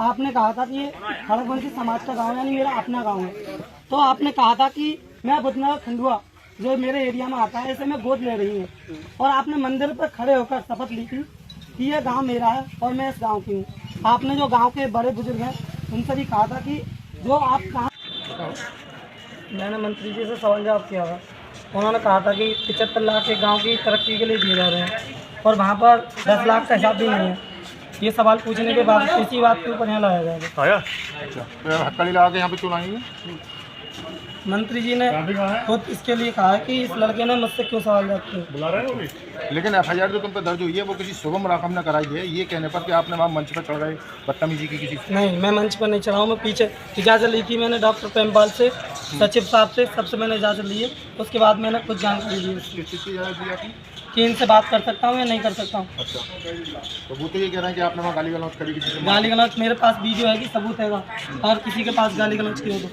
आपने कहा था कि ये खड़गवंशी समाज का गांव यानी मेरा अपना गांव है, तो आपने कहा था कि मैं बुधनगर खंडुआ जो मेरे एरिया में आता है इसे मैं गोद ले रही हूँ, और आपने मंदिर पर खड़े होकर शपथ ली थी कि ये गांव मेरा है और मैं इस गांव की हूँ। आपने जो गांव के बड़े बुजुर्ग हैं उनसे भी कहा था कि जो आप कहाँ, मैंने मंत्री जी से सवाल जवाब किया था, उन्होंने कहा था कि 75 लाख एक गाँव की तरक्की के लिए दिए जा रहे हैं और वहाँ पर 10 लाख का हिसाब भी नहीं है। ये सवाल पूछने के बाद इसी बात के ऊपर यहाँ लाया जाएगा। अच्छा, तो हथकड़ी लगा के यहाँ पे क्यों लाएंगे? मंत्री जी ने खुद इसके लिए कहा है कि इस लड़के ने मुझसे क्यों सवाल किए। बुला रहे हो? लेकिन FIR जो तुम पे दर्ज हुई है वो किसी शुभम राखम ने कराई है, ये कहने पर कि आपने वहाँ मंच पर चढ़ गए बदतमीजी की किसी से। नहीं, मैं मंच पर नहीं चढ़ा हूँ, मैं पीछे इजाज़त ली थी मैंने डॉक्टर प्रेमपाल से, सचिव साहब से, सबसे मैंने इजाज़त ली है। उसके बाद मैंने कुछ जानकारी ली किस चीज़ की इजाज़त दी आपने? कि इनसे बात कर सकता हूँ या नहीं कर सकता हूँ। अच्छा, तो वो तो ये कह रहे हैं कि आपने वहाँ गाली गलौज करी किसी से? गाली गलौज मेरे पास वीडियो है कि सबूत है, और किसी के पास गाली गलौज की हो तो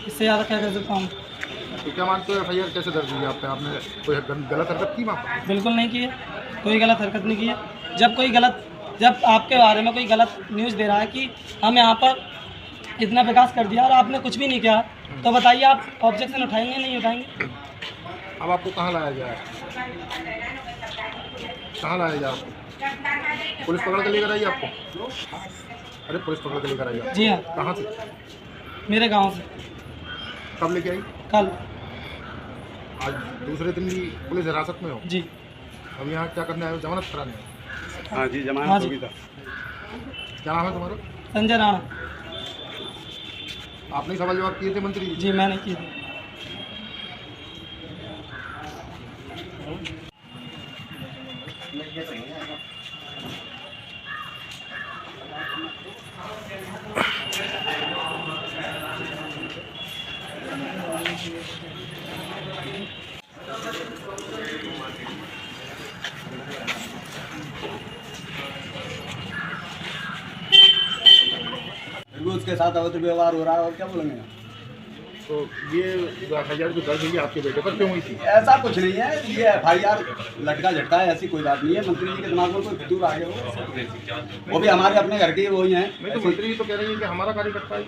इससे ज़्यादा क्या कर सकता हूँ। तो क्या मानते हो FIR कैसे दर्ज हुई आप पे? आपने कोई गलत हरकत की वहाँ पर? बिल्कुल नहीं की है, कोई गलत हरकत नहीं की है। जब आपके बारे में कोई गलत न्यूज़ दे रहा है कि हम यहाँ पर इतना विकास कर दिया और आपने कुछ भी नहीं किया, तो बताइए आप ऑब्जेक्शन उठाएंगे नहीं उठाएंगे? अब आपको कहाँ लाया गया है? कहाँ लाया गया आपको? पुलिस पकड़ के लेकर आई आपको? अरे पुलिस पकड़ के लेकर आई आपको? जी हाँ। कहाँ से? मेरे गांव से। कब लेके आई? कल। आज दूसरे दिन भी पुलिस हिरासत में हो? जी। अब यहाँ क्या करने आए हो? जमानत कराने? हाँ जी, जमानत होगी था। क्या नाम है तुम्हारा? संजय राणा। आपने सवाल जवाब किए थे मंत्री जी? मैंने किए थे। उसके साथ अवैध व्यवहार हो रहा है और क्या बोलेंगे। तो ये FIR जो दर्ज हुई है आपके बेटे पर क्यों हुई थी? ऐसा कुछ नहीं है, ये FIR लटका झटका है, ऐसी कोई बात नहीं है। मंत्री जी के दिमाग में कोई फितूर आ गया हो, वो भी हमारे अपने घर के वही हैं। नहीं तो मंत्री जी तो कह रही है कि हमारा कार्यकर्ता है।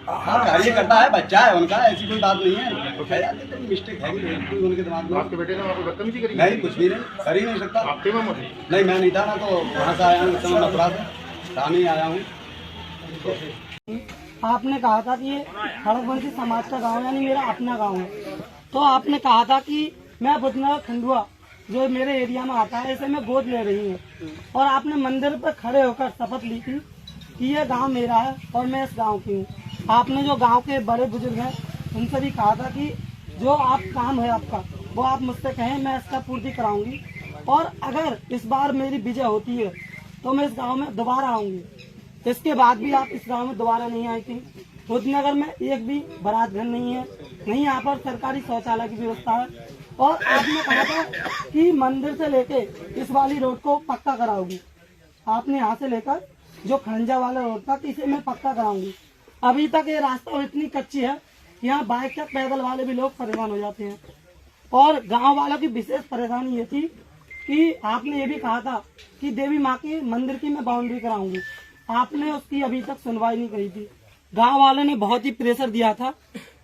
हाँ, कार्यकर्ता है, बच्चा है उनका, ऐसी कोई बात नहीं है। तो मिस्टेक है उनके दिमाग में। आपके बेटे ने वहाँ पे बदतमीजी करी? नहीं, कुछ भी नहीं, कर ही नहीं सकता। आपके में मुझे नहीं, मैं नहीं था ना, तो वहाँ से आया हूँ, इस समय मैं अपराध थाने ही आया हूँ। आपने कहा था कि ये खड़गवंशी समाज का गांव यानी मेरा अपना गांव है, तो आपने कहा था कि मैं बुधनगर खंडुआ जो मेरे एरिया में आता है इसे मैं गोद ले रही हूँ, और आपने मंदिर पर खड़े होकर शपथ ली थी कि ये गांव मेरा है और मैं इस गांव की हूँ। आपने जो गांव के बड़े बुजुर्ग हैं उनसे भी कहा था कि जो आप काम है आपका वो आप मुझसे कहें, मैं इसका पूर्ति कराऊंगी, और अगर इस बार मेरी विजय होती है तो मैं इस गाँव में दोबारा आऊंगी। इसके बाद भी आप इस गांव में दोबारा नहीं आई थी। बुधनगर में एक भी बारात घर नहीं है, नहीं यहाँ पर सरकारी शौचालय की व्यवस्था है, और आपने कहा था कि मंदिर से लेके इस वाली रोड को पक्का कराओगी। आपने यहाँ से लेकर जो खंजा वाला रोड था कि इसे मैं पक्का कराऊंगी। अभी तक ये रास्ता इतनी कच्ची है कि यहाँ बाइक तक पैदल वाले भी लोग परेशान हो जाते हैं, और गाँव वालों की विशेष परेशानी ये थी कि आपने ये भी कहा था कि देवी माँ के मंदिर की मैं बाउंड्री कराऊंगी। आपने उसकी अभी तक सुनवाई नहीं करी थी। गांव वालों ने बहुत ही प्रेशर दिया था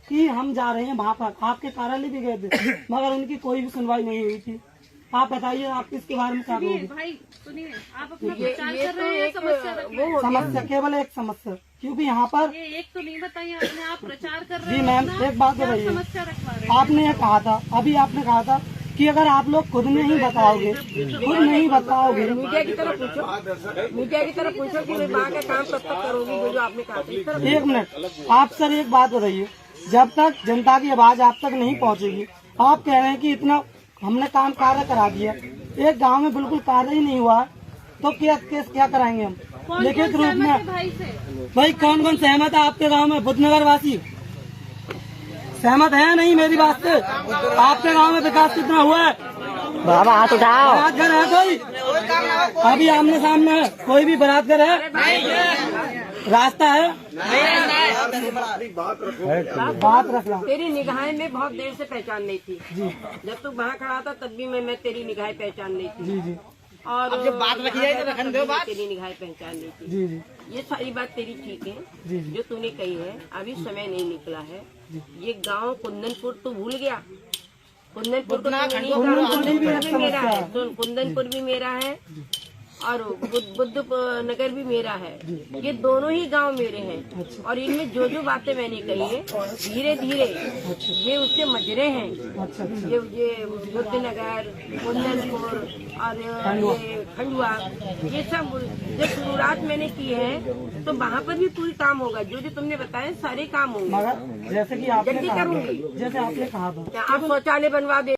कि हम जा रहे हैं वहाँ पर, आपके कार्यालय भी गए थे, मगर उनकी कोई भी सुनवाई नहीं हुई थी। आप बताइए, आप इसके बारे में क्या कहोगे? भाई सुनिए, आप अपना प्रचार कर रहे हैं, समस्या केवल एक समस्या, क्योंकि यहाँ पर ये एक तो नहीं बताइए आपने, आप प्रचार कर रहे जी हैं। मैम, एक बात बताइए, समस्या रखवा रहे हैं। आपने ये कहा था, अभी आपने कहा था कि अगर आप लोग खुद नहीं बताओगे, मीडिया की तरफ पूछो कि माँ का काम कब तक करोगी, जो आपने कहा। एक मिनट, आप सर एक बात बताइए, जब तक जनता की आवाज आप तक नहीं पहुंचेगी, आप कह रहे हैं कि इतना हमने काम कार्य करा दिया, एक गांव में बिल्कुल कार्य ही नहीं हुआ, तो क्या कराएंगे हम लिखित रूप में? भाई कौन कौन सहमत है आपके गांव में? बुधनगर वासी सहमत है नहीं मेरी बात से? आपके गांव में विकास कितना हुआ है? बाबा हाथ उठाओ। बारात घर है कोई? अभी आमने सामने है, कोई भी बारात घर है? रास्ता है? बात रखना। तेरी निगाहें में बहुत देर से पहचान नहीं थी जी। जब तू वहाँ खड़ा था तब भी मैं तेरी निगाहें पहचान नहीं थी। जी जी। और अब जब बात रखी है तो रखने दो बात। तेरी निगाहें पहचान लेती। जी जी ये सारी बात तेरी ठीक है जी जी जो तूने कही है। अभी समय नहीं निकला है। ये गांव कुंदनपुर तो भूल गया। कुंदनपुर तो तूने नहीं कहा, कुंदनपुर भी मेरा है। सुन, कुंदनपुर भी मेरा है और बुद्ध नगर भी मेरा है। ये दोनों ही गांव मेरे हैं और इनमें जो जो बातें मैंने कही है धीरे धीरे ये उसके मजरे हैं। अच्छा अच्छा ये बुद्ध नगर, कुंदनपुर और ये खंडवा, ये सब जब शुरुआत मैंने की है तो वहाँ पर भी पूरी काम होगा। जो जो तुमने बताया सारे काम होंगे। मगर जैसे कि आपने जल्दी कहा करूंगी। जैसे आपने कहा था आप शौचालय बनवा दे।